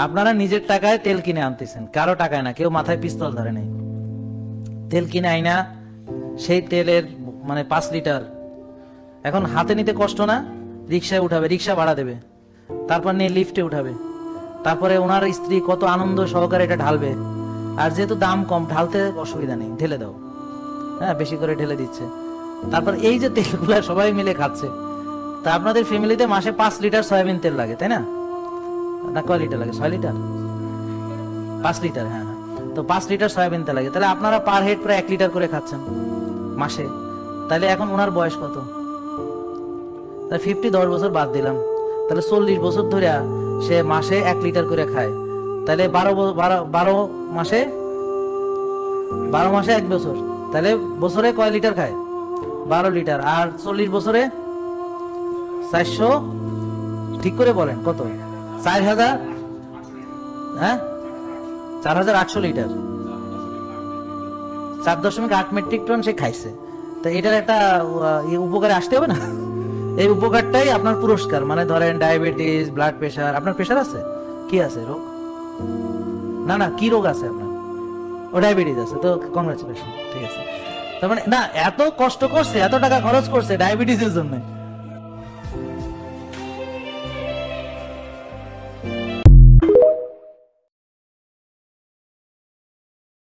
আপনারা নিজের টাকায় তেল কিনে আনতেছেন, কারো টাকায় না, কেউ মাথায় পিস্তল ধরে নেই। তেল কিনে আইনা সেই তেলের মানে 5 লিটার এখন হাতে নিতে কষ্ট না, রিক্সায় উঠাবে, রিক্সা ভাড়া দেবে, তারপর নিয়ে লিফটে উঠাবে, তারপরে ওনার স্ত্রী কত আনন্দ সহকারে এটা ঢালবে। আর যেহেতু দাম কম, ঢালতে অসুবিধা নেই, ঢেলে দাও, হ্যাঁ বেশি করে ঢেলে দিচ্ছে। তারপর এই যে তেলগুলা সবাই মিলে খাচ্ছে, তা আপনাদের ফ্যামিলিতে মাসে 5 লিটার সয়াবিন তেল লাগে, তাই না? না কয় লিটার লাগে? 6 লিটার, 5 লিটার, হ্যাঁ হ্যাঁ। তো 5 লিটার সয়াবিন তেল লাগে, তাহলে আপনারা পার হেড প্রায় 1 লিটার করে খাচ্ছেন মাসে। তাহলে এখন ওনার বয়স কত? তাহলে 50, 10 বছর বাদ দিলাম, তাহলে 40 বছর ধরে সে মাসে 1 লিটার করে খায়। তাহলে 12 মাসে 1 বছর, তাহলে বছরে কয় লিটার খায়? 12 লিটার। আর 40 বছরে 400, ঠিক করে বলেন কত? 4000, হ্যাঁ 4800 লিটার, 4.8 মেট্রিক টন সে খাইছে। তো এটার একটা উপকারে আসতে হবে না? এই উপকারটাই আপনার পুরস্কার। মানে ধরেন ডায়াবেটিস, ব্লাড প্রেশার, আপনার প্রেশার আছে? কি আছে রোগ? না না, কি রোগ আছে আপনার? ও ডায়াবেটিস আছে, তো কংগ্রাচুলেশন, ঠিক আছে। তার মানে না, এত কষ্ট করছে, এত টাকা খরচ করছে ডায়াবেটিসের জন্য,